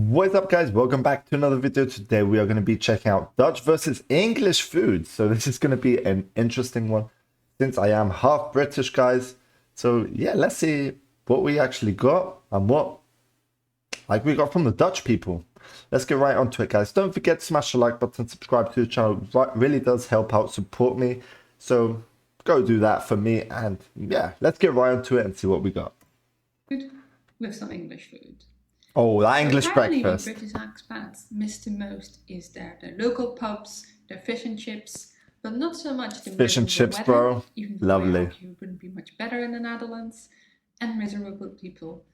What's up, guys? Welcome back to another video. Today we are going to be checking out Dutch versus English food. So this is going to be an interesting one since I am half British, guys. So yeah, let's see what we actually got and what we got from the Dutch people. Let's get right onto it, guys. Don't forget to smash the like button, subscribe to the channel. It really does help out, support me. So go do that for me. And yeah, let's get right onto it and see what we got. With some English food. Oh, that English apparently breakfast. What British expats miss the most is their local pubs, their fish and chips, but not so much the Fish and chips, weather, bro. even though Lovely. you wouldn't be much better in the Netherlands, and miserable people.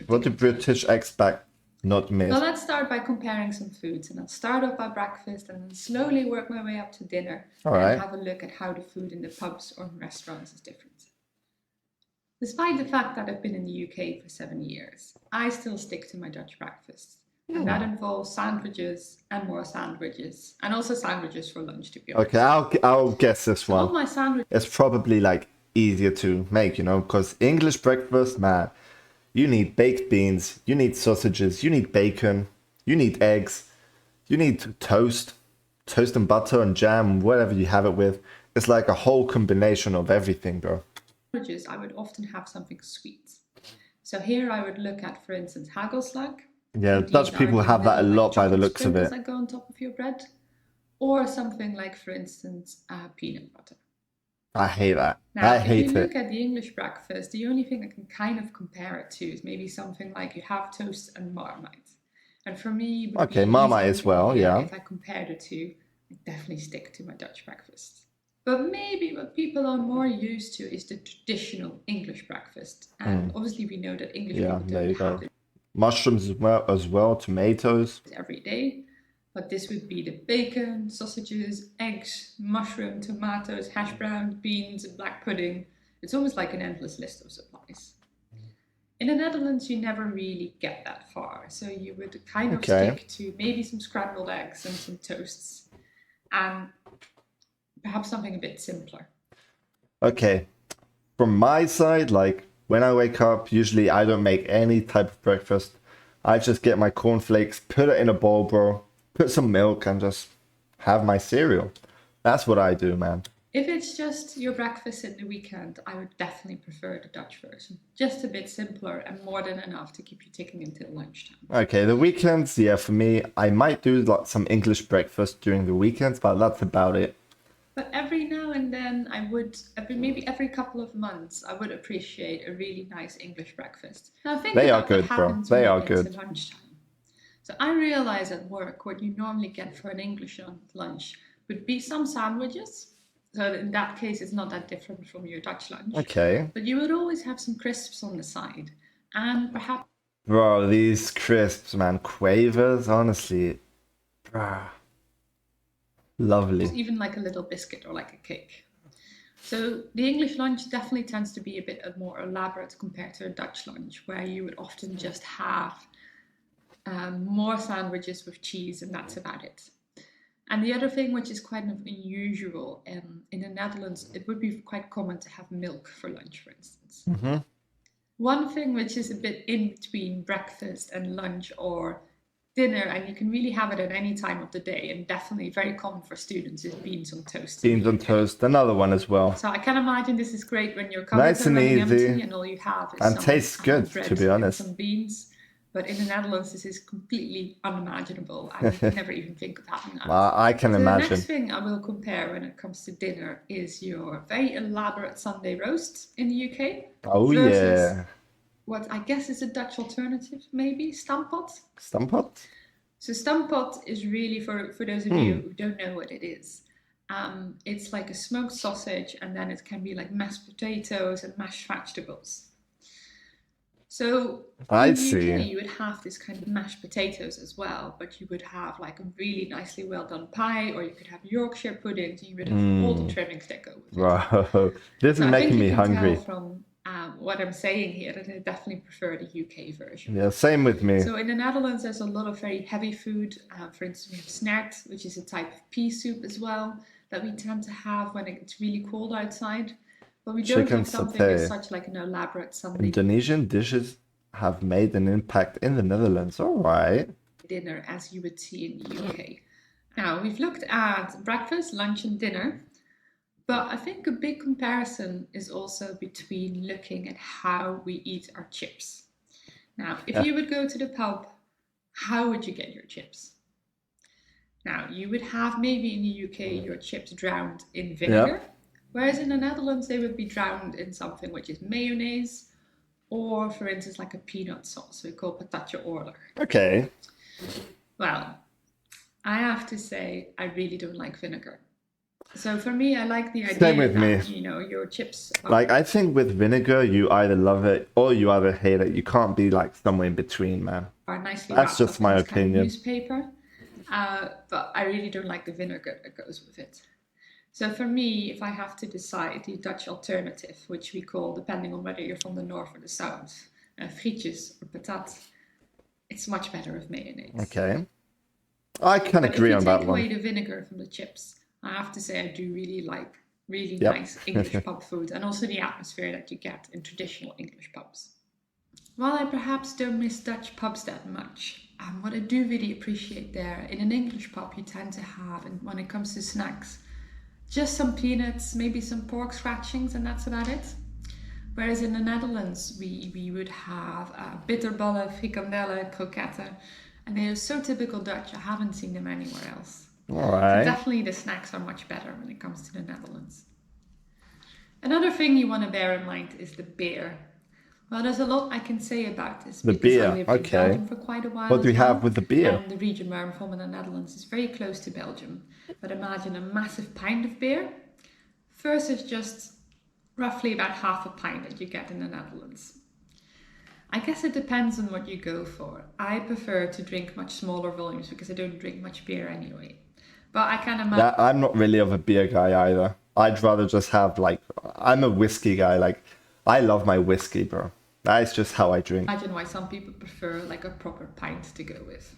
What do British expat not miss? Well, let's start by comparing some foods, and I'll start off by breakfast and then slowly work my way up to dinner. All right. And have a look at how the food in the pubs or in restaurants is different. Despite the fact that I've been in the UK for 7 years, I still stick to my Dutch breakfasts. And that involves sandwiches and more sandwiches, and also sandwiches for lunch, to be honest. Okay, I'll guess this one. All my sandwiches. It's probably like easier to make, you know, because English breakfast, man, you need baked beans, you need sausages, you need bacon, you need eggs, you need toast and butter and jam, whatever you have it with. It's like a whole combination of everything, bro. I would often have something sweet. So here I would look at, for instance, hagelslag. Yeah, Dutch people have that a lot by the looks of it. That go on top of your bread, or something like, for instance, peanut butter. I hate that. Now, I hate if you it. look at the English breakfast, the only thing I can kind of compare it to is maybe something like you have toast and Marmite. And for me, it would be Marmite easy as well, yeah. If I compared the two, I'd definitely stick to my Dutch breakfast. But maybe what people are more used to is the traditional English breakfast. And obviously we know that English people don't have it mushrooms as well, tomatoes. Every day. But this would be the bacon, sausages, eggs, mushroom, tomatoes, hash brown, beans, and black pudding. It's almost like an endless list of supplies. In the Netherlands, you never really get that far. So you would kind of stick to maybe some scrambled eggs and some toasts. And perhaps something a bit simpler. Okay. From my side, like when I wake up, usually I don't make any type of breakfast. I just get my cornflakes, put it in a bowl, bro, put some milk and just have my cereal. That's what I do, man. If it's just your breakfast in the weekend, I would definitely prefer the Dutch version. Just a bit simpler and more than enough to keep you ticking until lunchtime. Okay, the weekends, yeah, for me, I might do like some English breakfast during the weekends, but that's about it. But every now and then I would, maybe every couple of months, I would appreciate a really nice English breakfast. Now think they about are good, what bro. happens They when are it gets good. to lunchtime. So I realize at work what you normally get for an English lunch would be some sandwiches. So in that case, it's not that different from your Dutch lunch. Okay. But you would always have some crisps on the side. And perhaps... Bro, these crisps, man. Quavers, honestly. Bruh. Lovely. even like a little biscuit or like a cake. So the English lunch definitely tends to be a bit more elaborate compared to a Dutch lunch, where you would often just have more sandwiches with cheese, and that's about it. And the other thing, which is quite unusual in the Netherlands, it would be quite common to have milk for lunch, for instance. Mm-hmm. One thing which is a bit in between breakfast and lunch or dinner, and you can really have it at any time of the day, and definitely very common for students, is beans on toast. Beans on toast, another one as well. So I can imagine this is great when your cupboards nice are and running easy, empty and all you have is and some tastes good, bread to be honest. and some beans. But in the Netherlands, this is completely unimaginable. I would never even think of having that. I can imagine. The next thing I will compare when it comes to dinner is your very elaborate Sunday roast in the UK. Oh yeah. What I guess is a Dutch alternative, maybe stampot. Stampot? So stampot is really, for those of you who don't know what it is, it's like a smoked sausage, and then it can be like mashed potatoes and mashed vegetables. So in the UK, you would have this kind of mashed potatoes as well, but you would have like a really nicely well done pie, or you could have Yorkshire pudding, so you would have all the trimmings that go with it. Bro, this is making me hungry. I think you can tell from what I'm saying here that I definitely prefer the UK version. Yeah, same with me. So in the Netherlands, there's a lot of very heavy food. For instance, we have snert, which is a type of pea soup as well, that we tend to have when it's really cold outside. But we don't have something as such like an elaborate Sunday. Indonesian dishes have made an impact in the Netherlands. All right. dinner as you would see in the UK. Now, we've looked at breakfast, lunch, and dinner, but I think a big comparison is also between looking at how we eat our chips. Now, if Yeah. you would go to the pub, how would you get your chips? Now, you would have maybe in the UK your chips drowned in Yeah. vinegar, whereas in the Netherlands they would be drowned in something which is mayonnaise, or for instance, like a peanut sauce we call patatje oorlog. Okay. Well, I have to say, I really don't like vinegar. So for me, I like the Same idea with me. that, your chips are Like, I think with vinegar, you either love it or you either hate it. You can't be like somewhere in between, man. nicely That's wrapped just up in my this kind of opinion. newspaper. But I really don't like the vinegar that goes with it. So for me, if I have to decide the Dutch alternative, which we call, depending on whether you're from the north or the south, frietjes or patat, it's much better with mayonnaise. Okay. I can But if agree you on take that away one. the vinegar from the chips, I have to say I do really like really Yep. nice English pub food and also the atmosphere that you get in traditional English pubs. While I perhaps don't miss Dutch pubs that much, what I do really appreciate there, in an English pub you tend to have, and when it comes to snacks, just some peanuts, maybe some pork scratchings, and that's about it. Whereas in the Netherlands, we would have bitterballen, frikandellen, kroketten, and they are so typical Dutch, I haven't seen them anywhere else. All So right. definitely the snacks are much better when it comes to the Netherlands. Another thing you want to bear in mind is the beer. Well, there's a lot I can say about this The because I beer. lived in Okay. Belgium for quite a while What do as we have well. with the beer? And the region where I'm from in the Netherlands is very close to Belgium. But imagine a massive pint of beer versus just roughly about half a pint that you get in the Netherlands. I guess it depends on what you go for. I prefer to drink much smaller volumes because I don't drink much beer anyway. But I can imagine. I'm not really of a beer guy either. I'd rather just have like, I'm a whiskey guy. Like, I love my whiskey, bro. That's just how I drink. Imagine why some people prefer like a proper pint to go with.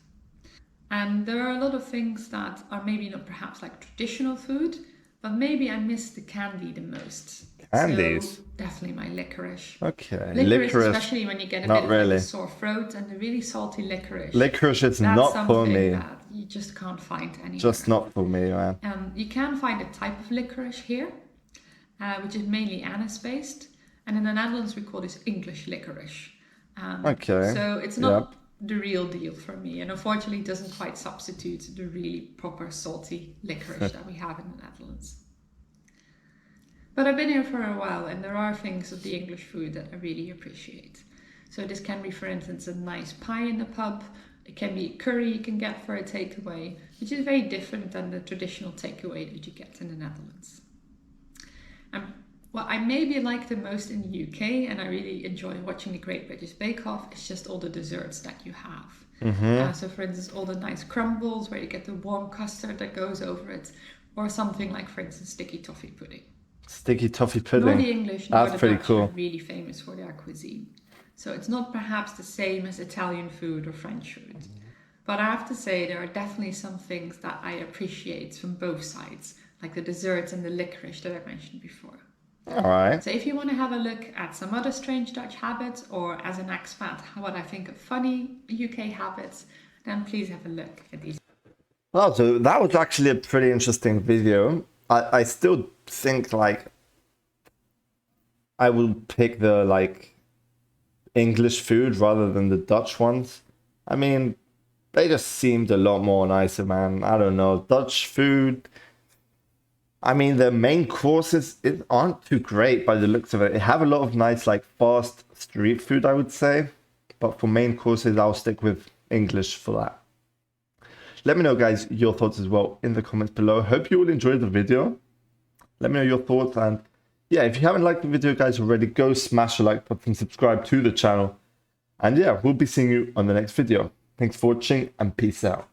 And there are a lot of things that are maybe not perhaps like traditional food, but maybe I miss the candy the most. Candies? So definitely my licorice. Okay. Licorice, especially when you get a not bit of really. like a sore throat, and the really salty licorice. Licorice is That's not something for me. that you just can't find anywhere. Just not for me, man. You can find a type of licorice here, which is mainly anise based, and in the Netherlands we call this English licorice. Okay. So it's not the real deal for me, and unfortunately it doesn't quite substitute the really proper salty licorice that we have in the Netherlands. But I've been here for a while, and there are things of the English food that I really appreciate. So this can be, for instance, a nice pie in the pub. It can be curry you can get for a takeaway, which is very different than the traditional takeaway that you get in the Netherlands. What I maybe like the most in the UK, and I really enjoy watching the Great British Bake Off, is just all the desserts that you have. So for instance, all the nice crumbles where you get the warm custard that goes over it, or something like, for instance, sticky toffee pudding. Sticky toffee pudding. Nor the English nor That's the pretty Dutch cool. are really famous for their cuisine. So it's not perhaps the same as Italian food or French food. But I have to say there are definitely some things that I appreciate from both sides, like the desserts and the licorice that I mentioned before. All right. So if you want to have a look at some other strange Dutch habits, or as an expat, what I think of funny UK habits, then please have a look at these. Well, so that was actually a pretty interesting video. I still think like I will pick the like English food rather than the Dutch ones. I mean, they just seemed a lot more nicer, man. I don't know. Dutch food, I mean, the main courses aren't too great by the looks of it. They have a lot of nice, like, fast street food, I would say. But for main courses, I'll stick with English for that. Let me know, guys, your thoughts as well in the comments below. Hope you all enjoyed the video. Let me know your thoughts. And yeah, if you haven't liked the video, guys, already, go smash the like button, subscribe to the channel. And yeah, we'll be seeing you on the next video. Thanks for watching and peace out.